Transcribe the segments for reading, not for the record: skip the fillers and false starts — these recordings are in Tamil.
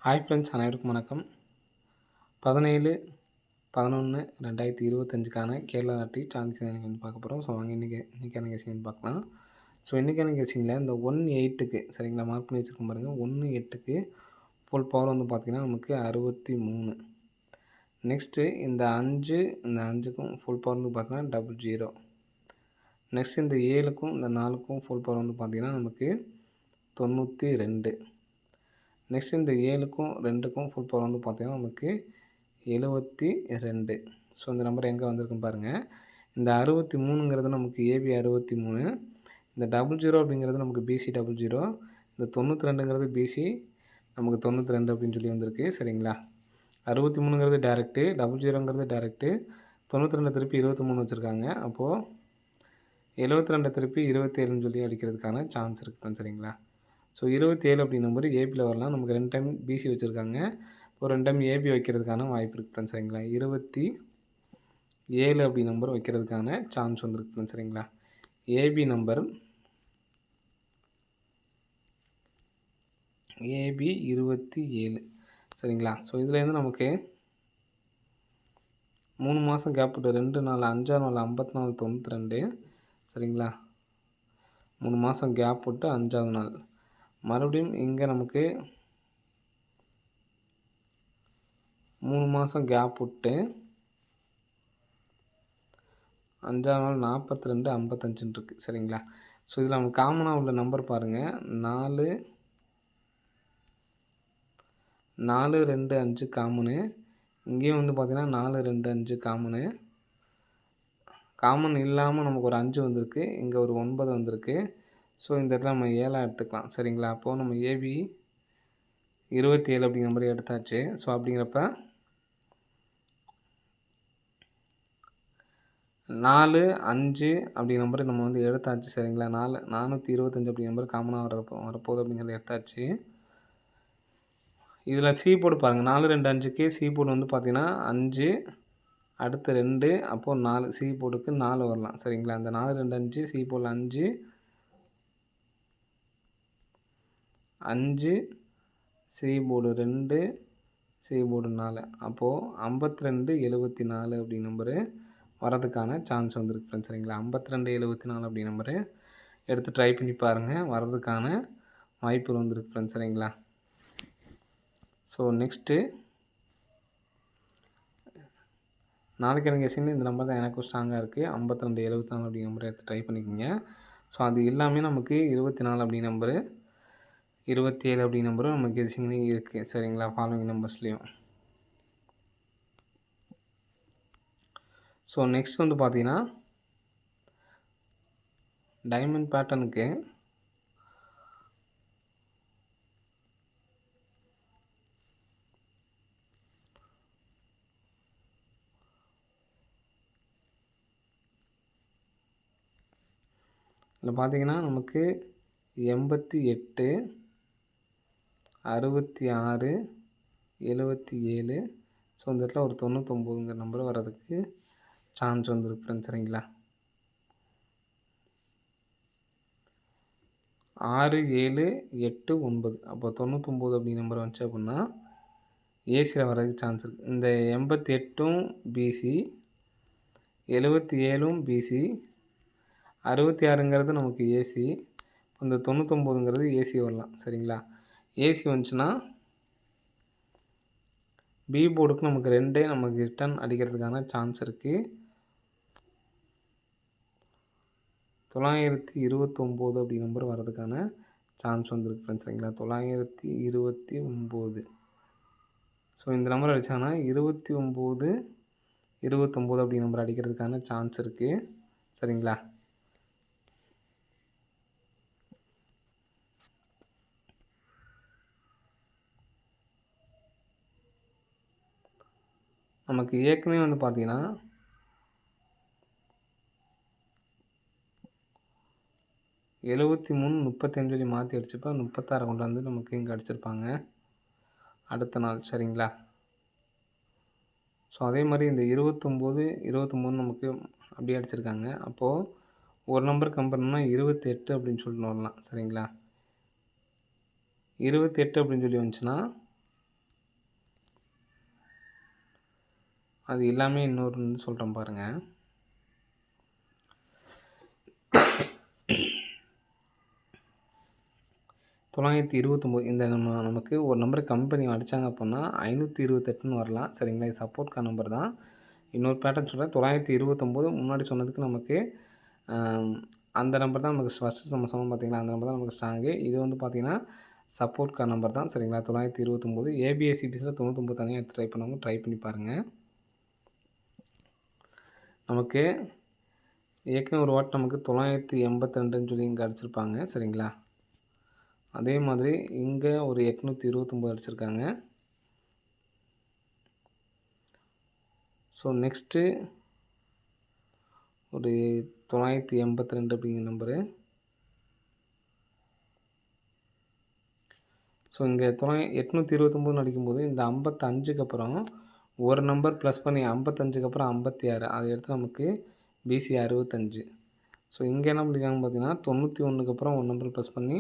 ஹாய் ஃப்ரெண்ட்ஸ், அனைவருக்கும் வணக்கம். 17/11/2025க்கான கேரளா லாட்டரி சான்ஸ் வந்து பார்க்க போகிறோம். ஸோ வாங்க இன்றைக்கான கெஸிங் பார்க்கலாம். ஸோ இன்றைக்கான கெஸிங்கில் இந்த 1/8க்கு சரிங்களா, மார்க் பண்ணி வச்சுருக்கோம் பாருங்கள். 1/8க்கு ஃபுல் பவர் வந்து பார்த்திங்கன்னா நமக்கு 63. நெக்ஸ்ட்டு இந்த 5க்கும் ஃபுல் பவர் வந்து பார்த்தீங்கன்னா 00. நெக்ஸ்ட் இந்த 7க்கும் இந்த 4க்கும் ஃபுல் பவர் வந்து பார்த்திங்கன்னா நமக்கு 92. நெக்ஸ்ட் இந்த 7க்கும் 2க்கும் ஃபுல் பவர் வந்து பார்த்திங்கன்னா நமக்கு 72. ஸோ இந்த நம்பர் எங்கே வந்திருக்குன்னு பாருங்கள். இந்த 63ங்கிறது நமக்கு ஏபி 63, இந்த 00 அப்படிங்கிறது நமக்கு பிசி 00, இந்த 92ங்கிறது பிசி நமக்கு 92 அப்படின்னு சொல்லி வந்திருக்கு. சரிங்களா, 63ங்கிறது டேரெக்டு, 00ங்கிறது டேரெக்டு, 92 திருப்பி 23 வச்சுருக்காங்க. அப்போது 72 திருப்பி 27ன்னு சொல்லி அடிக்கிறதுக்கான சான்ஸ் இருக்குது. சரிங்களா, ஸோ 27 அப்படிங்கும்போது ஏபியில் வரலாம். நமக்கு 2 டைம் பிசி வச்சுருக்காங்க, ஒரு 2 டைம் ஏபி வைக்கிறதுக்கான வாய்ப்பு இருக்குது. சரிங்களா, 27 அப்படி நம்பர் வைக்கிறதுக்கான சான்ஸ் வந்துருக்கு. சரிங்களா, ஏபி நம்பர் ஏபி 27. சரிங்களா, ஸோ இதுலேருந்து நமக்கு 3 மாதம் கேப் விட்டு 2 4 5 4 54 92. சரிங்களா, 3 மாதம் கேப் விட்டு 5வது நாள் மறுபடியும் இங்கே நமக்கு 3 மாதம் கேப் விட்டு 5வது நாள் 42 55 இருக்குது. சரிங்களா, ஸோ இதில் நமக்கு காமனாக உள்ள நம்பர் பாருங்கள். 4 4 2 5 காமனு. இங்கேயும் வந்து பார்த்திங்கன்னா 4 2 5 காமனு. காமன் இல்லாமல் நமக்கு ஒரு 5 வந்திருக்கு, இங்கே ஒரு 9 வந்திருக்கு. ஸோ இந்த இடத்துல நம்ம 7 எடுத்துக்கலாம். சரிங்களா, அப்போது நம்ம ஏபி 27 அப்படிங்கிற மாதிரி எடுத்தாச்சு. ஸோ அப்படிங்கிறப்ப 4 5 அப்படிங்கிற நம்பர் நம்ம வந்து எடுத்தாச்சு. சரிங்களா, 425 அப்படிங்கிற நம்பர் காமனாக வரப்போகுது அப்படிங்கிறத எடுத்தாச்சு. இதில் சி போர்டு பாருங்கள். 4 2 5க்கு சி போர்டு வந்து பார்த்திங்கன்னா 5 அடுத்து 2 அப்போது 4. சி போர்டுக்கு 4 வரலாம். சரிங்களா, அந்த 4 2 5 சி போர்டில் 5 5 சி போர்டு 2 சி போர்டு 4. அப்போது 52 74 அப்படி நம்பரு வரதுக்கான சான்ஸ் வந்துருக்கு ஃப்ரெண்ட்ஸ். சரிங்களா, 52 74 அப்படி நம்பரு எடுத்து ட்ரை பண்ணி பாருங்கள், வர்றதுக்கான வாய்ப்பு வந்துருக்கு ஃப்ரெண்ட்ஸ். சரிங்களா, ஸோ நெக்ஸ்ட்டு நாளைக்கு எனக்கு கெஸிங்கில் இந்த நம்பர் தான் எனக்கும் ஸ்ட்ராங்காக இருக்குது. 52 74 அப்படி நம்பரை எடுத்து ட்ரை பண்ணிக்கோங்க. ஸோ அது எல்லாமே நமக்கு 24 அப்படி நம்பரு, 27 அப்படி நம்பரும் நமக்கு கெஸிங்லேயும் இருக்குது. சரிங்களா, ஃபாலோவிங் நம்பர்ஸ்லேயும். ஸோ நெக்ஸ்ட் வந்து பார்த்திங்கன்னா டைமண்ட் பேட்டர்னுக்கு இதில் பார்த்திங்கன்னா நமக்கு 88 66 77. ஸோ இந்த இடத்துல ஒரு 99ங்கிற நம்பர் வர்றதுக்கு சான்ஸ் வந்துருக்கு ஃப்ரெண்ட்ஸ். சரிங்களா, 6 7 8 9 அப்போ 99 அப்படி நம்பர் வந்துச்சு அப்படின்னா ஏசியில் வர்றதுக்கு சான்ஸ் இருக்குது. இந்த 88ம் பிசி, 77ம் பிசி, 66ங்கிறது நமக்கு ஏசி, இந்த 99ங்கிறது ஏசி வரலாம். சரிங்களா, ஏசி வந்துச்சுன்னா பி போர்டுக்கு நமக்கு 2 நமக்கு ரிட்டன் அடிக்கிறதுக்கான சான்ஸ் இருக்குது. 929 அப்படி நம்பர் வர்றதுக்கான சான்ஸ் வந்துருக்கு ஃப்ரெண்ட்ஸ். சரிங்களா, 929. ஸோ இந்த நம்பர் அடித்தாங்கன்னா 29 29 அப்படி நம்பர் அடிக்கிறதுக்கான சான்ஸ் இருக்குது. சரிங்களா, நமக்கு ஏற்கனவே வந்து பார்த்திங்கன்னா 73 35 சொல்லி மாற்றி அடிச்சப்போ 36 கொண்டாந்து நமக்கு இங்கே அடிச்சிருப்பாங்க அடுத்த நாள். சரிங்களா, ஸோ அதே மாதிரி இந்த 29 29 நமக்கு அப்படியே அடிச்சிருக்காங்க. அப்போது ஒரு நம்பர் கம்பேர் பண்ணால் 28 அப்படின்னு சொல்லிட்டு வரலாம். சரிங்களா, 28 அப்படின்னு சொல்லி வந்துச்சுன்னா அது எல்லாமே இன்னொரு சொல்கிறேன் பாருங்கள். தொள்ளாயிரத்தி 29 இந்த நமக்கு ஒரு நம்பர் கம்பெனி அடித்தாங்க அப்படின்னா 528ன்னு வரலாம். சரிங்களா, இது சப்போர்ட்கான நம்பர் தான். இன்னொரு பேட்டர்ன் சொல்கிறேன். 929 முன்னாடி சொன்னதுக்கு நமக்கு அந்த நம்பர் தான் நமக்கு ஃபஸ்ட்டு நம்ம சொன்னோம் பார்த்தீங்களா, அந்த நம்பர் தான் நமக்கு ஸ்ட்ராங்கு. இது வந்து பார்த்திங்கன்னா சப்போர்ட்கான நம்பர் தான். சரிங்களா, 929 ஏபிஎஸ்சிபிஸில் 99 தனியாக எடுத்து ட்ரை பண்ணவங்க ட்ரை பண்ணி பாருங்கள். நமக்கு ஏற்கனவே ஒரு வாட் நமக்கு 982ன்னு சொல்லி இங்கே அடிச்சிருப்பாங்க. சரிங்களா, அதே மாதிரி இங்கே ஒரு 829 அடிச்சிருக்காங்க. ஸோ நெக்ஸ்ட்டு ஒரு 982 அப்படிங்கிற நம்பரு. ஸோ இங்கே 829 அடிக்கும்போது இந்த 55க்கு அப்புறம் ஒரு நம்பர் ப்ளஸ் பண்ணி 55க்கு அப்புறம் 56 அதை எடுத்து நமக்கு பிசி 65. ஸோ இங்கே என்ன பண்ணியிருக்காங்க பார்த்தீங்கன்னா 91க்கு அப்புறம் ஒரு நம்பர் ப்ளஸ் பண்ணி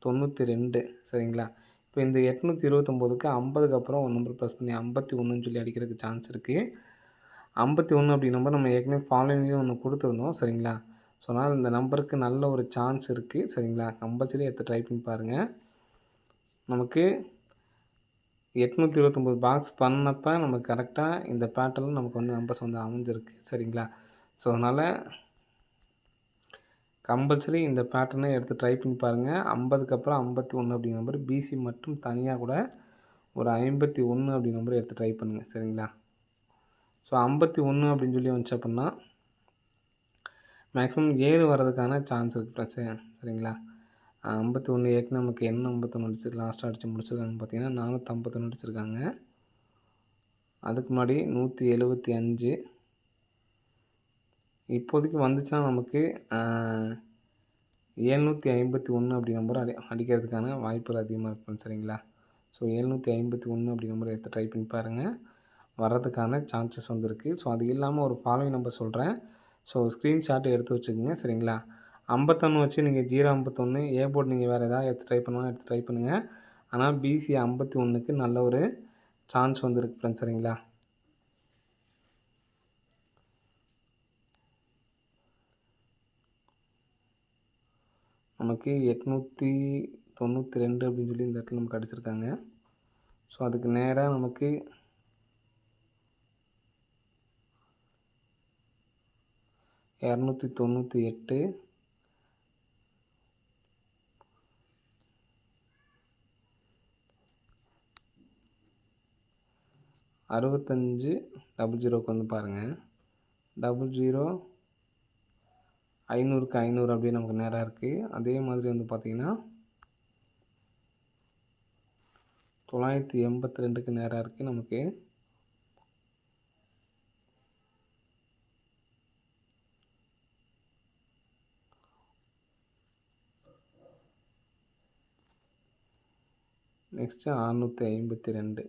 92. சரிங்களா, இப்போ இந்த 829க்கு 50க்கு அப்புறம் ஒரு நம்பர் ப்ளஸ் பண்ணி 51ன்னு சொல்லி அடிக்கிறதுக்கு சான்ஸ் இருக்குது. 51 அப்படி நம்பர் நம்ம ஏற்கனவே ஃபாலோவிங்லேயும் ஒன்று கொடுத்துருந்தோம். சரிங்களா, ஸோ அதனால் இந்த நம்பருக்கு நல்ல ஒரு சான்ஸ் இருக்குது. சரிங்களா, கம்பல்சரி எடுத்து ட்ரை பண்ணி பாருங்கள். நமக்கு 829 பாக்ஸ் பண்ணப்போ நமக்கு கரெக்டாக இந்த பேட்டர்னில் நமக்கு வந்து நம்பர்ஸ் வந்து அமைஞ்சிருக்கு. சரிங்களா, ஸோ அதனால் கம்பல்சரி இந்த பேட்டர்னை எடுத்து ட்ரை பண்ணி பாருங்கள். 50க்கு அப்புறம் 51 அப்படி நம்பர் பிசி மட்டும் தனியாக கூட ஒரு 51 அப்படி நம்பர் எடுத்து ட்ரை பண்ணுங்கள். சரிங்களா, ஸோ 51 அப்படின்னு சொல்லி வந்துச்சு அப்படின்னா மேக்ஸிமம் 7 வர்றதுக்கான சான்ஸ் இருக்குது பிரச்சனை. சரிங்களா, 51 ஏற்கனவே நமக்கு என்ன 51 அடிச்சு லாஸ்ட்டாக அடித்து முடிச்சிருக்காங்க பார்த்தீங்கன்னா 451 அடிச்சிருக்காங்க. அதுக்கு முன்னாடி 175. இப்போதைக்கு வந்துச்சுன்னா நமக்கு 751 அப்படி நம்பர் அடிக்கிறதுக்கான வாய்ப்புகள் அதிகமாக இருக்கும். சரிங்களா, ஸோ 751 அப்படி நம்பர் எடுத்து ட்ரை பண்ணி பாருங்கள். வர்றதுக்கான சான்சஸ் வந்துருக்கு. ஸோ அது இல்லாமல் ஒரு ஃபாலோவிங் நம்பர் சொல்கிறேன். ஸோ ஸ்க்ரீன்ஷாட் எடுத்து வச்சுக்கோங்க. சரிங்களா, 51 வச்சு நீங்கள் 051 ஏ போர்டு நீங்கள் வேறு எதாவது எடுத்து ட்ரை பண்ணலாம், எடுத்து ட்ரை பண்ணுங்கள். ஆனால் பிசி 51க்கு நல்ல ஒரு சான்ஸ் வந்துருக்கு ஃப்ரெண்ட்ஸ். சரிங்களா, நமக்கு 892 அப்படின்னு சொல்லி இந்த இடத்துல நமக்கு அடிச்சிருக்காங்க. ஸோ அதுக்கு நேராக நமக்கு 298 6500க்கு வந்து பாருங்கள். 00 500க்கு 500 அப்படியே நமக்கு நேராக இருக்குது. அதே மாதிரி வந்து பார்த்திங்கன்னா 982க்கு நேராக இருக்குது நமக்கு. நெக்ஸ்ட்டு 652.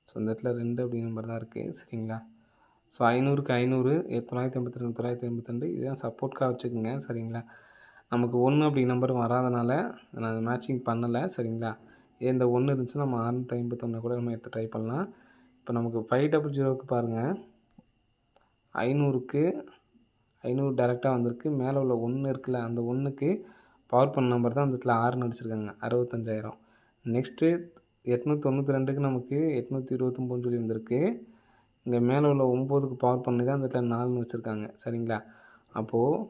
ஸோ இந்த இடத்துல 2 அப்படிங்கிற நம்பர் தான் இருக்குது. சரிங்களா, ஸோ 500க்கு 500 982 982 இதுதான் சப்போர்ட்காக வச்சுக்கோங்க. சரிங்களா, நமக்கு 1 அப்படி நம்பர் வராதனால நான் மேட்சிங் பண்ணலை. சரிங்களா, இந்த 1 இருந்துச்சுன்னா நம்ம 651 கூட நம்ம எடுத்து ட்ரை பண்ணலாம். இப்போ நமக்கு 500க்கு பாருங்கள், 500க்கு 500 டேரெக்டாக வந்திருக்கு. மேலே உள்ள 1 இருக்குல்ல, அந்த 1க்கு பவர் பண்ண நம்பர் தான் அந்த இடத்துல 6ன்னு அடிச்சிருக்காங்க, 65,000. நெக்ஸ்ட்டு 892க்கு நமக்கு 829 சொல்லி வந்திருக்கு. இங்கே மேலே உள்ள 9க்கு பவர் பண்ணி தான் அந்த இடத்துல 4ன்னு வச்சுருக்காங்க. சரிங்களா, அப்போது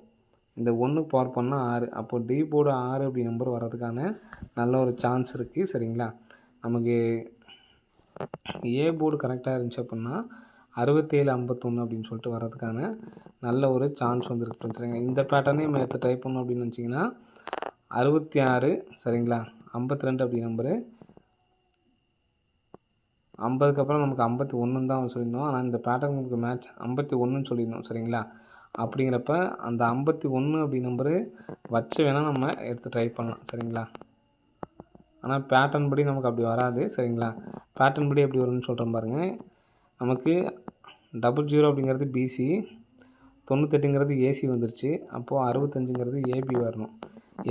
இந்த 1க்கு பவர் பண்ணால் 6. அப்போது டி போர்டு 6 அப்படி நம்பர் வர்றதுக்கான நல்ல ஒரு சான்ஸ் இருக்குது. சரிங்களா, நமக்கு ஏ போர்டு கரெக்டாக இருந்துச்சு அப்படின்னா 6751 அப்படின்னு சொல்லிட்டு வர்றதுக்கான நல்ல ஒரு சான்ஸ் வந்துருக்கு ஃப்ரெண்ட்ஸ். சரிங்களா, இந்த பேட்டர்னே நம்ம எடுத்து ட்ரை பண்ணோம் அப்படின்னு நினச்சிங்கன்னா 66. சரிங்களா, 52 அப்படி நம்பரு 50க்கு அப்புறம் நமக்கு 51 தான் சொல்லியிருந்தோம். ஆனால் இந்த பேட்டர்ன் நமக்கு மேட்ச் 51ன்னு சொல்லியிருந்தோம். சரிங்களா, அப்படிங்கிறப்ப அந்த 51 அப்படி நம்பரு வச்சு வேணால் நம்ம எடுத்து ட்ரை பண்ணலாம். சரிங்களா, ஆனால் பேட்டர்ன் படி நமக்கு அப்படி வராது. சரிங்களா, பேட்டர்ன் படி எப்படி வரும்னு சொல்கிறேன் பாருங்கள். நமக்கு 00 அப்படிங்கிறது பிசி, 98ங்கிறது ஏசி வந்துருச்சு. அப்போது 65ங்கிறது ஏபி வரணும்.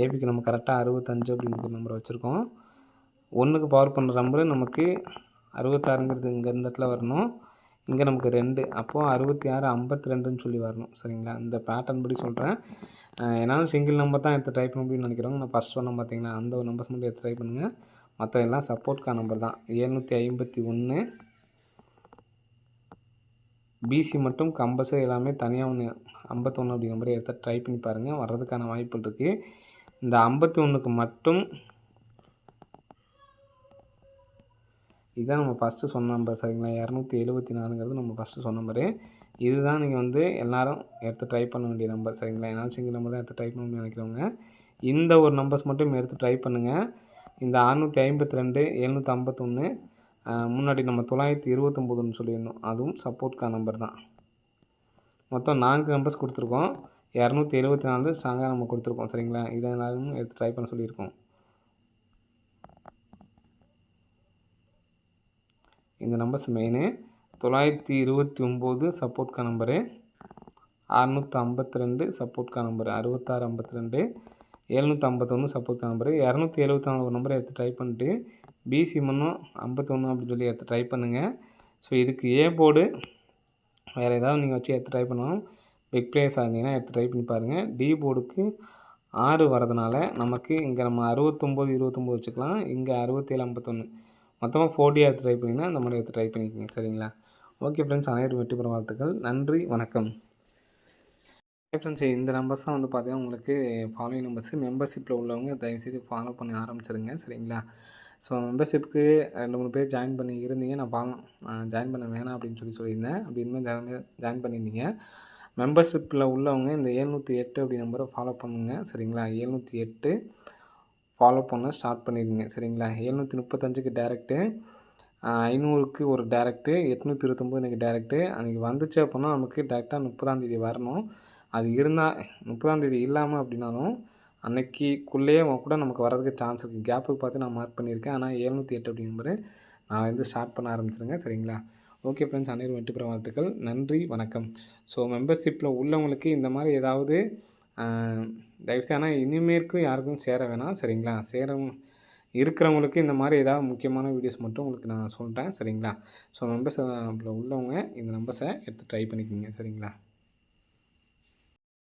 ஏபிக்கு நம்ம கரெக்டாக 65 அப்படிங்கிற நம்பரை வச்சுருக்கோம். 1க்கு பவர் பண்ணுற நம்பரு நமக்கு 66ங்கிறது இங்கே இந்த இடத்துல வரணும். இங்கே நமக்கு 2 அப்போது 66 52ன்னு சொல்லி வரணும் சரிங்களா. இந்த பேட்டர்ன் படி சொல்கிறேன். என்னால் சிங்கிள் நம்பர் தான் எடுத்து ட்ரை பண்ண முடியும்னு நினைக்கிறவங்க நான் ஃபஸ்ட் சொன்னேன் பார்த்தீங்களா, அந்த ஒரு நம்பர்ஸ் மட்டும் எடுத்து ட்ரை பண்ணுங்கள். மற்ற எல்லாம் சப்போர்ட்கான நம்பர் தான். 751 பிசி மட்டும் கம்பல்சரி எல்லாமே தனியாக ஒன்று 51 அப்படி நம்பரை எடுத்து ட்ரை பண்ணி பாருங்கள், வர்றதுக்கான வாய்ப்புகள் இருக்குது. இந்த 51க்கு மட்டும் இதுதான் நம்ம ஃபஸ்ட்டு சொன்ன நம்பர் சரிங்களா. 274ங்கிறது நம்ம ஃபஸ்ட்டு சொன்ன நம்பரு. இதுதான் நீங்கள் வந்து எல்லோரும் எடுத்து ட்ரை பண்ண வேண்டிய நம்பர் சரிங்களா. என்னால் சிங்கிள் நம்பர் தான் எடுத்து ட்ரை பண்ணணும்னு நினைக்கிறவங்க இந்த ஒரு நம்பர்ஸ் மட்டும் எடுத்து ட்ரை பண்ணுங்கள். இந்த 652 751 முன்னாடி நம்ம 929ன்னு சொல்லியிருந்தோம், அதுவும் சப்போர்ட்கான நம்பர் தான். மொத்தம் 4 நம்பர்ஸ் கொடுத்துருக்கோம். 274 ஸ்ட்ராங்காக நம்ம கொடுத்துருக்கோம் சரிங்களா. இதை எல்லாரும் எடுத்து ட்ரை பண்ண சொல்லியிருக்கோம். இந்த நம்பர்ஸ் மெயினு 929 சப்போர்ட்கான நம்பரு, 652 சப்போர்ட்கான நம்பரு, 6652 751 சப்போர்ட்கான நம்பரு, 274 ஒரு நம்பரை எடுத்து ட்ரை பண்ணிட்டு பிசி மண்ணும் 51 அப்படின்னு சொல்லி எடுத்து ட்ரை பண்ணுங்கள். ஸோ இதுக்கு ஏ போர்டு வேறு ஏதாவது நீங்கள் வச்சு எடுத்து ட்ரை பண்ணணும். பிக் பிளேயர்ஸ் ஆகிங்கன்னா எடுத்து ட்ரை பண்ணி பாருங்கள். டி போர்டுக்கு 6 வரதுனால நமக்கு இங்கே நம்ம 69 29 வச்சுக்கலாம், இங்கே 67 51 மொத்தமாக 4D எடுத்து ட்ரை பண்ணிங்கன்னா அந்த மாதிரி எடுத்து ட்ரை பண்ணிக்கோங்க சரிங்களா. ஓகே ஃப்ரெண்ட்ஸ், அனைவரும் வெற்றி பெற வாழ்த்துக்கள். நன்றி, வணக்கம். ஃப்ரெண்ட்ஸ், இந்த நம்பர்ஸ் தான் வந்து பார்த்தீங்கன்னா உங்களுக்கு ஃபாலோயிங் நம்பர்ஸு. மெம்பர்ஷிப்பில் உள்ளவங்க தயவுசெய்து ஃபாலோ பண்ண ஆரம்பிச்சிருங்க சரிங்களா. ஸோ மெம்பர்ஷிப்புக்கு 2-3 பேர் ஜாயின் பண்ணி இருந்தீங்க, நான் ஜாயின் பண்ண வேணாம் அப்படின்னு சொல்லியிருந்தேன். அப்படி இனிமேல் ஜாயின் பண்ணியிருந்தீங்க. மெம்பர்ஷிப்பில் உள்ளவங்க இந்த 708 அப்படி நம்பரை ஃபாலோ பண்ணுங்கள் சரிங்களா. 708 ஃபாலோ பண்ண ஸ்டார்ட் பண்ணிடுங்க சரிங்களா. 735க்கு டேரெக்ட்டு, 500க்கு ஒரு டேரெக்ட்டு, 829 இன்றைக்கி டேரெக்ட்டு. அன்றைக்கி வந்துச்சு அப்படின்னா நமக்கு டேரெக்டாக 30ஆந்தேதி வரணும். அது இருந்தால் 30ஆந்தேதி இல்லாமல் அப்படின்னாலும் அன்னைக்குள்ளேயே கூட நமக்கு வரதுக்கு சான்ஸ் இருக்குது. கேப்புக்கு பார்த்து நான் மார்க் பண்ணியிருக்கேன். ஆனால் 708 அப்படி நம்பரு நான் வந்து ஸ்டார்ட் பண்ண ஆரம்பிச்சிருங்க சரிங்களா. ஓகே ஃப்ரெண்ட்ஸ், அனைவரும் வெற்றி பெற வாழ்த்துக்கள். நன்றி, வணக்கம். ஸோ மெம்பர்ஷிப்பில் உள்ளவங்களுக்கு இந்த மாதிரி ஏதாவது தயவுசெய்து ஆனால் இனிமேற்கும் யாருக்கும் சேர வேணாம் சரிங்களா. இருக்கிறவங்களுக்கு இந்த மாதிரி ஏதாவது முக்கியமான வீடியோஸ் மட்டும் உங்களுக்கு நான் சொல்கிறேன் சரிங்களா. ஸோ மெம்பர்ஸில் உள்ளவங்க இந்த நம்பர்ஸை எடுத்து ட்ரை பண்ணிக்கோங்க சரிங்களா.